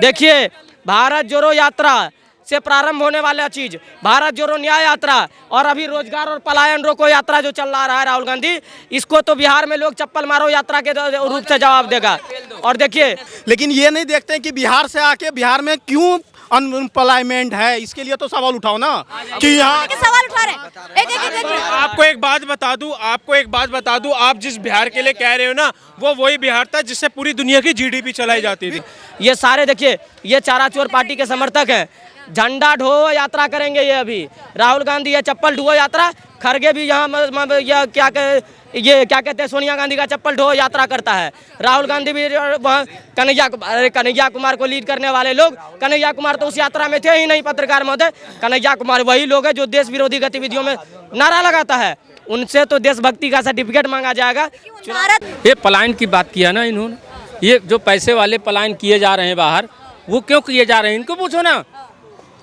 देखिए, भारत जोड़ो यात्रा से प्रारंभ होने वाला चीज भारत जोड़ो न्याय यात्रा और अभी रोजगार और पलायन रोको यात्रा जो चल रहा है राहुल गांधी, इसको तो बिहार में लोग चप्पल मारो यात्रा के रूप से जवाब देगा। और देखिए, लेकिन ये नहीं देखते कि बिहार से आके बिहार में क्यों अनएम्प्लॉयमेंट है, इसके लिए तो सवाल उठाओ ना कि यहाँ सवाल उठा रहे हैं। एक आपको एक बात बता दूं, आप जिस बिहार के लिए कह रहे हो ना, वो वही बिहार था जिससे पूरी दुनिया की जीडीपी चलाई जाती थी। ये सारे देखिए, ये चाराचोर पार्टी के समर्थक हैं। झंडा ढो यात्रा करेंगे ये अभी राहुल गांधी, ये चप्पल ढो यात्रा। खड़गे भी यहाँ ये क्या कहते हैं, सोनिया गांधी का चप्पल ढो यात्रा करता है। राहुल गांधी भी कन्हैया कुमार को लीड करने वाले लोग, कन्हैया कुमार तो उस यात्रा में थे ही नहीं पत्रकार महोदय। कन्हैया कुमार वही लोग हैं जो देश विरोधी गतिविधियों में नारा लगाता है, उनसे तो देशभक्ति का सर्टिफिकेट मांगा जाएगा। ये पलायन की बात किया ना इन्होंने, ये जो पैसे वाले पलायन किए जा रहे हैं बाहर, वो क्यों किए जा रहे हैं, इनको पूछो ना,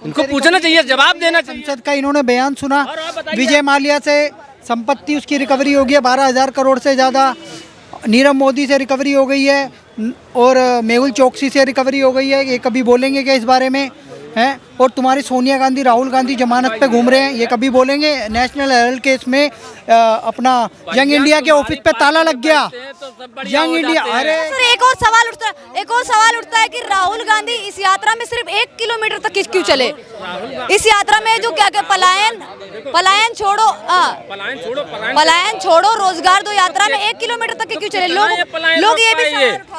इनको पूछना चाहिए, जवाब देना चाहिए। संसद का इन्होंने बयान सुना, विजय माल्या से संपत्ति उसकी रिकवरी हो गई है 12,000 करोड़ से ज़्यादा, नीरव मोदी से रिकवरी हो गई है और मेहुल चोकसी से रिकवरी हो गई है। ये कभी बोलेंगे क्या इस बारे में हैं? और तुम्हारी सोनिया गांधी, राहुल गांधी जमानत पे घूम रहे हैं, ये कभी बोलेंगे? नेशनल हेराल्ड केस में अपना यंग इंडिया के ऑफिस पे ताला लग गया, यंग इंडिया। अरे एक और सवाल उठता है कि राहुल गांधी इस यात्रा में सिर्फ 1 किलोमीटर तक क्यों चले? इस यात्रा में जो क्या पलायन छोड़ो रोजगार दो यात्रा में 1 किलोमीटर तक क्यों चले? लोग ये भी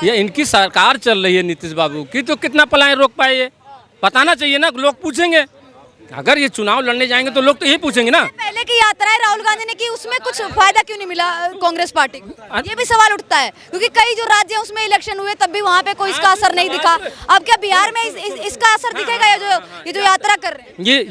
ये इनकी सरकार चल रही है नीतीश बाबू की, तो कितना पलायन रोक पाए ये बताना चाहिए ना, लोग पूछेंगे। अगर ये चुनाव लड़ने जाएंगे तो लोग तो यही पूछेंगे ना। पहले की यात्राएं राहुल गांधी ने की, उसमें कुछ फायदा क्यों नहीं मिला कांग्रेस पार्टी को? ये भी सवाल उठता है, क्योंकि कई जो राज्य हैं उसमें इलेक्शन हुए तब भी वहाँ पे कोई इसका असर नहीं दिखा। अब क्या बिहार में इसका असर दिखेगा? ये जो यात्रा कर रहे हैं,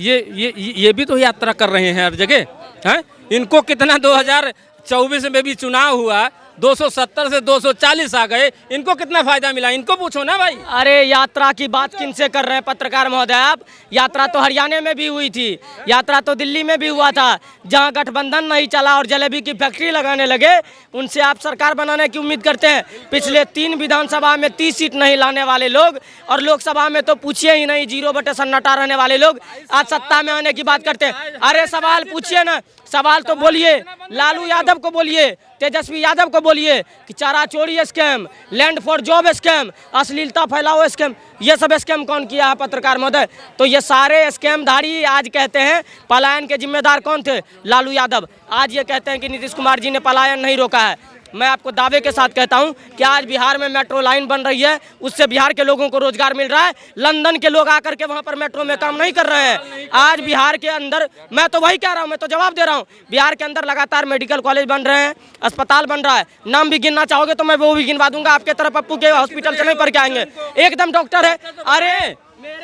ये भी तो यात्रा कर रहे हैं हर जगह हैं। इनको कितना 2024 में भी चुनाव हुआ, 270 से 240 आ गए, इनको कितना फायदा मिला, इनको पूछो ना भाई। अरे यात्रा की बात किनसे कर रहे हैं पत्रकार महोदय आप? यात्रा तो हरियाणा में भी हुई थी, यात्रा तो दिल्ली में भी हुआ था, जहां गठबंधन नहीं चला और जलेबी की फैक्ट्री लगाने लगे, उनसे आप सरकार बनाने की उम्मीद करते हैं? पिछले 3 विधानसभा में 30 सीट नहीं लाने वाले लोग और लोकसभा में तो पूछिए ही नहीं, 0 सन्नाटा रहने वाले लोग आज सत्ता में आने की बात करते हैं। अरे सवाल पूछिए ना, सवाल तो बोलिए, लालू यादव को बोलिए, तेजस्वी यादव को बोलिए कि चारा चोरी scam, land for job scam, अश्लीलता फैलाओ स्कैम, ये सब स्कैम कौन किया है पत्रकार महोदय? तो ये सारे स्कैम धारी आज कहते हैं पलायन के जिम्मेदार कौन थे? लालू यादव। आज ये कहते हैं कि नीतीश कुमार जी ने पलायन नहीं रोका है। मैं आपको दावे के साथ कहता हूं कि आज बिहार में मेट्रो लाइन बन रही है, उससे बिहार के लोगों को रोजगार मिल रहा है। लंदन के लोग आकर के वहां पर मेट्रो में काम नहीं कर रहे हैं। आज बिहार के अंदर, मैं तो वही कह रहा हूं, मैं तो जवाब दे रहा हूं, बिहार के अंदर लगातार मेडिकल कॉलेज बन रहे हैं, अस्पताल बन रहा है। नाम भी गिनना चाहोगे तो मैं वो भी गिनवा दूंगा आपके तरफ। पप्पू के हॉस्पिटल से नहीं पढ़ के आएंगे, एकदम डॉक्टर है। अरे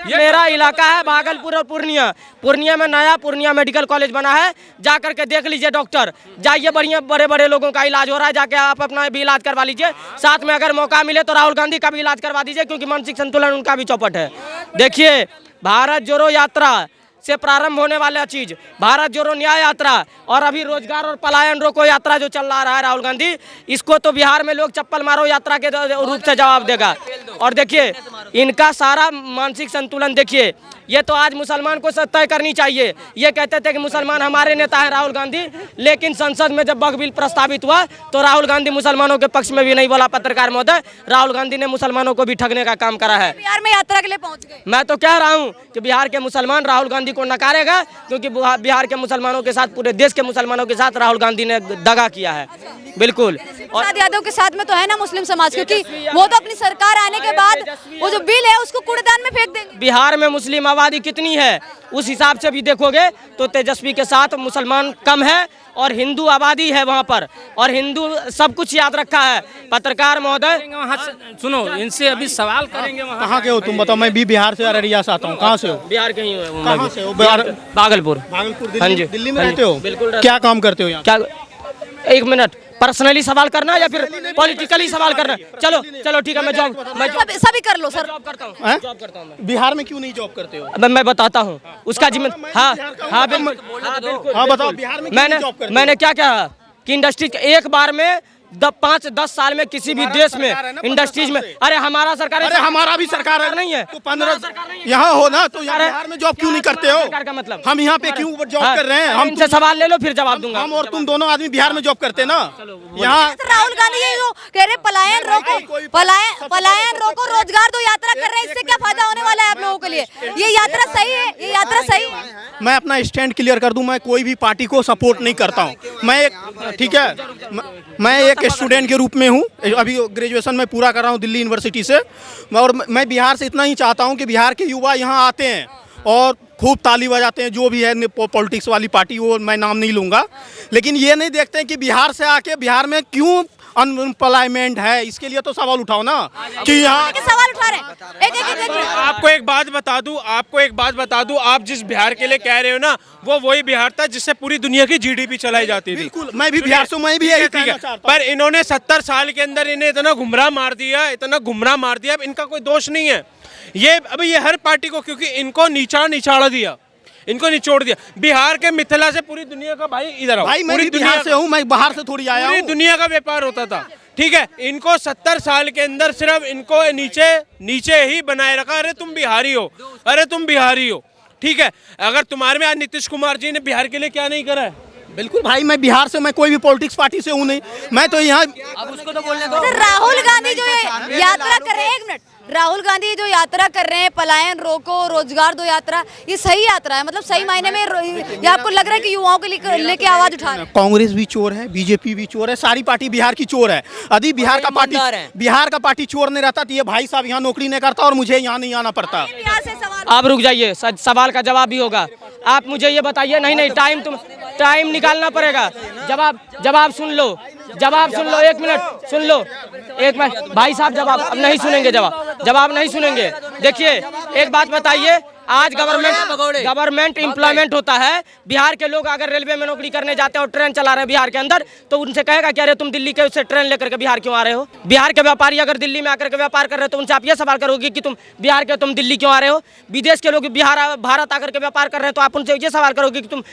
मेरा इलाका है भागलपुर और पूर्णिया में नया पूर्णिया मेडिकल कॉलेज बना है, जाकर के देख लीजिए डॉक्टर, जाइए, बढ़िया बड़े लोगों का इलाज हो रहा है, जाके आप अपना भी इलाज करवा लीजिए। साथ में अगर मौका मिले तो राहुल गांधी का भी इलाज करवा दीजिए, क्योंकि मानसिक संतुलन उनका भी चौपट है। देखिए, भारत जोड़ो यात्रा से प्रारंभ होने वाला चीज भारत जोड़ो न्याय यात्रा और अभी रोजगार और पलायन रोको यात्रा जो चल रहा है राहुल गांधी, इसको तो बिहार में लोग चप्पल मारो यात्रा के रूप से जवाब देगा। और देखिए, इनका सारा मानसिक संतुलन देखिए, ये तो आज मुसलमान को तय करनी चाहिए। ये कहते थे कि मुसलमान हमारे नेता है राहुल गांधी, लेकिन संसद में जब वक्फ बिल प्रस्तावित हुआ तो राहुल गांधी मुसलमानों के पक्ष में भी नहीं बोला। पत्रकार महोदय, राहुल गांधी ने मुसलमानों को भी ठगने का काम करा है। बिहार में यात्रा के लिए पहुंच गए। मैं तो कह रहा हूं कि बिहार के मुसलमान राहुल गांधी को नकारेगा, क्योंकि बिहार के मुसलमानों के साथ, पूरे देश के मुसलमानों के साथ राहुल गांधी ने दगा किया है। बिल्कुल। और यादव के साथ में तो है ना मुस्लिम समाज, क्योंकि वो तो अपनी सरकार आने के बाद वो जो बिल है उसको कूड़ेदान में फेंक देंगे। बिहार में मुस्लिम आबादी कितनी है उस हिसाब से भी देखोगे तो तेजस्वी के साथ मुसलमान कम है और हिंदू आबादी है वहाँ पर, और हिंदू सब कुछ याद रखा है। पत्रकार महोदय, सुनो, इनसे अभी सवाल करेंगे। कहाँ के हो तुम बताओ? मैं भी बिहार से अररिया से आता हूँ। कहाँ से हो? बिहार के ही हूँ। कहाँ से हो? भागलपुर। दिल्ली में रहते हो? बिल्कुल। क्या काम करते हो यहाँ? क्या, 1 मिनट, पर्सनली सवाल करना या फिर पॉलिटिकली सवाल करना? चलो ठीक है, मैं सभी कर लो सर। जॉब करता हूँ। बिहार में क्यों नहीं जॉब करते हो? मैं बताता हूँ उसका जिम्मेदार। हाँ बिल्कुल, हाँ बताओ, बिहार में मैंने क्या कहा कि इंडस्ट्री एक बार में 5-10 साल में किसी भी देश में इंडस्ट्रीज में, अरे हमारा सरकार, अरे हमारा भी सरकार है नहीं है तो 15 यहाँ हो ना, तो यहाँ बिहार में जॉब क्यों नहीं करते हो? सरकार का मतलब हम यहाँ पे क्यों जॉब कर रहे हैं? हम इनसे सवाल ले लो फिर जवाब दूंगा। हम और तुम दोनों आदमी बिहार में जॉब करते ना। यहाँ राहुल गांधी ये जो कह रहे पलायन रोको, पलायन रोको, रोजगार दो यात्रा कर रहे हैं, इससे क्या फायदा होने वाला है आप लोगों के लिए? ये यात्रा सही है? ये यात्रा सही है? मैं अपना स्टैंड क्लियर कर दूं, मैं कोई भी पार्टी को सपोर्ट नहीं करता हूं। मैं एक, ठीक है, मैं एक स्टूडेंट के रूप में हूं, अभी ग्रेजुएशन में पूरा कर रहा हूं दिल्ली यूनिवर्सिटी से, और मैं बिहार से इतना ही चाहता हूं कि बिहार के युवा यहां आते हैं और खूब ताली बजाते हैं, जो भी है पॉलिटिक्स वाली पार्टी, वो मैं नाम नहीं लूँगा, लेकिन ये नहीं देखते हैं कि बिहार से आके बिहार में क्यों अनएम्प्लॉयमेंट है। इसके लिए तो सवाल उठाओ ना कि यहाँ सवाल उठा रहे हैं। एक मिनट। आपको एक बात बता दूं, आप जिस बिहार के लिए कह रहे हो ना, वो वही बिहार था जिससे पूरी दुनिया की जीडीपी चलाई जाती थी। बिल्कुल, मैं भी बिहार से, मैं भी यही कहना चाहता हूं। पर इन्होंने 70 साल के अंदर इन्हें इतना गुमराह मार दिया, अब इनका कोई दोष नहीं है। ये हर पार्टी को, क्योंकि इनको निचाड़ा दिया, इनको निचोड़ दिया। बिहार के मिथिला से पूरी दुनिया का, भाई इधर आओ, भाई मैं पूरी भी बिहार से हूँ, मैं बाहर से थोड़ी आया पूरी हूँ। दुनिया का व्यापार होता था, ठीक है। इनको 70 साल के अंदर सिर्फ इनको नीचे ही बनाए रखा। अरे तुम बिहारी हो, ठीक है। अगर तुम्हारे में आज नीतीश कुमार जी ने बिहार के लिए क्या नहीं करा है? बिल्कुल भाई, मैं बिहार से, मैं कोई भी पॉलिटिक्स पार्टी से हूँ नहीं, मैं तो यहाँ राहुल गांधी जो ये यात्रा कर रहे हैं, एक मिनट, राहुल गांधी जो यात्रा कर रहे हैं, पलायन रोको, रोजगार दो यात्रा, ये सही यात्रा है? मतलब सही मायने में ये आपको लग रहा है कि युवाओं के लिए लेके आवाज उठा रहे हैं? कांग्रेस भी चोर है, बीजेपी भी चोर है, सारी पार्टी बिहार की चोर है। यदि बिहार का पार्टी चोर नहीं रहता तो ये भाई साहब यहाँ नौकरी नहीं करता और मुझे यहाँ नहीं आना पड़ता। बिहार से सवाल आप रुक जाइए, सवाल का जवाब भी होगा। आप मुझे ये बताइए, नहीं टाइम निकालना पड़ेगा। जवाब सुन लो, एक मिनट सुन लो, एक मिनट भाई साहब, जवाब अब नहीं सुनेंगे, जवाब नहीं सुनेंगे। देखिए एक बात बताइए, आज गवर्नमेंट एम्प्लॉयमेंट होता है, बिहार के लोग अगर रेलवे में नौकरी करने जाते हैं और ट्रेन चला रहे हैं बिहार के अंदर, तो उनसे कहेगा कि अरे तुम दिल्ली के उससे ट्रेन लेकर के बिहार क्यों आ रहे हो? बिहार के व्यापारी अगर दिल्ली में आकर के व्यापार कर रहे हो तो उनसे आप ये सवाल करोगे कि तुम बिहार के, तुम दिल्ली क्यों आ रहे हो? विदेश के लोग भारत आकर के व्यापार कर रहे हैं तो आप उनसे ये सवाल करोगे कि तुम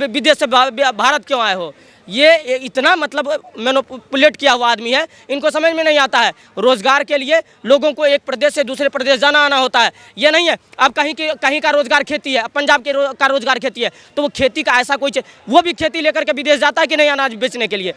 विदेश से भारत क्यों आए हो? ये इतना मतलब मैनिपुलेट किया हुआ आदमी है, इनको समझ में नहीं आता है। रोजगार के लिए लोगों को एक प्रदेश से दूसरे प्रदेश जाना आना होता है, ये नहीं है। अब कहीं का रोजगार खेती है, पंजाब का रोजगार खेती है, तो वो खेती का ऐसा कोई, वो भी खेती लेकर के विदेश जाता है कि नहीं अनाज बेचने के लिए?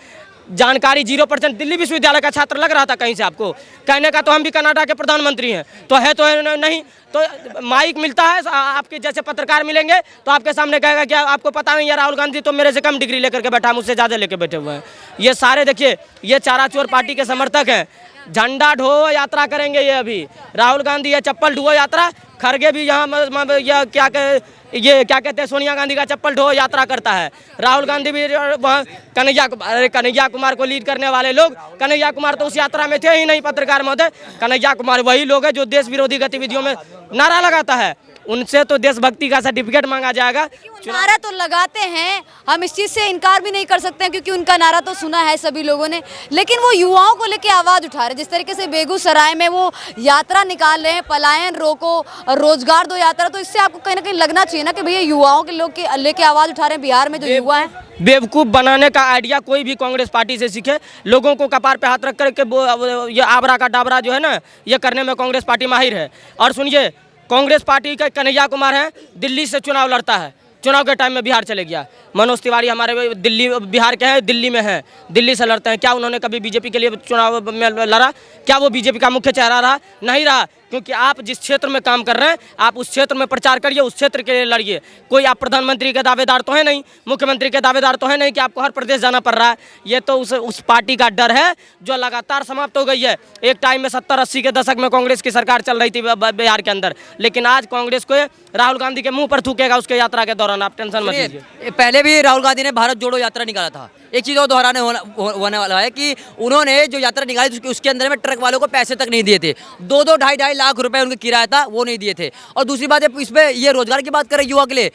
जानकारी 0%। दिल्ली विश्वविद्यालय का छात्र लग रहा था कहीं से आपको, कहने का तो हम भी कनाडा के प्रधानमंत्री हैं, तो है नहीं। तो माइक मिलता है, आपके जैसे पत्रकार मिलेंगे तो आपके सामने कहेगा कि आपको पता नहीं है राहुल गांधी तो मेरे से कम डिग्री लेकर के बैठा, मुझसे ज़्यादा लेकर बैठे हुए हैं। ये सारे देखिए, ये चाराचोर पार्टी के समर्थक हैं। झंडा ढो यात्रा करेंगे ये अभी, राहुल गांधी ये चप्पल ढो यात्रा, खड़गे भी यहाँ क्या कहते हैं, सोनिया गांधी का चप्पल ढो यात्रा करता है। राहुल गांधी भी वहाँ कन्हैया कुमार को लीड करने वाले लोग, कन्हैया कुमार तो उस यात्रा में थे ही नहीं पत्रकार महोदय। कन्हैया कुमार वही लोग हैं जो देश विरोधी गतिविधियों में नारा लगाता है, उनसे तो देशभक्ति का सर्टिफिकेट मांगा जाएगा। नारा तो लगाते हैं, हम इस चीज़ से इनकार भी नहीं कर सकते हैं क्योंकि उनका नारा तो सुना है सभी लोगों ने, लेकिन वो युवाओं को लेके आवाज़ उठा रहे हैं। जिस तरीके से बेगूसराय में वो यात्रा निकाल रहे हैं, पलायन रोको रोजगार दो यात्रा, तो इससे आपको कहीं ना कहीं लगना चाहिए ना कि भैया युवाओं के लोग लेके आवाज़ उठा रहे हैं बिहार में जो युवा हैं। बेवकूफ़ बनाने का आइडिया कोई भी कांग्रेस पार्टी से सीखे। लोगों को कपार पे हाथ रख करके ये आबरा का डाबरा जो है ना, ये करने में कांग्रेस पार्टी माहिर है। और सुनिए, कांग्रेस पार्टी का कन्हैया कुमार है, दिल्ली से चुनाव लड़ता है, चुनाव के टाइम में बिहार चले गया। मनोज तिवारी हमारे बिहार के हैं, दिल्ली में हैं, दिल्ली से लड़ते हैं। क्या उन्होंने कभी बीजेपी के लिए चुनाव में लड़ा? क्या वो बीजेपी का मुख्य चेहरा रहा? नहीं रहा, क्योंकि आप जिस क्षेत्र में काम कर रहे हैं आप उस क्षेत्र में प्रचार करिए, उस क्षेत्र के लिए लड़िए। कोई आप प्रधानमंत्री के दावेदार तो है नहीं, मुख्यमंत्री के दावेदार तो है नहीं कि आपको हर प्रदेश जाना पड़ रहा है। ये तो उस पार्टी का डर है जो लगातार समाप्त हो गई है। एक टाइम में 70-80 के दशक में कांग्रेस की सरकार चल रही थी बिहार के अंदर, लेकिन आज कांग्रेस को राहुल गांधी के मुंह पर थूकेगा उसके यात्रा के दौरान, आप टेंशन मत लीजिए। पहले भी राहुल गांधी ने भारत जोड़ो यात्रा निकाला था। एक चीज़ और दोहराने होने वाला है कि उन्होंने जो यात्रा निकाली उसके अंदर में ट्रक वालों को पैसे तक नहीं दिए थे, 2-2, 2.5 लाख रुपए उनके किराया था, वो नहीं दिए थे। और दूसरी बात है, इस पे ये रोजगार की बात करें युवा के लिए,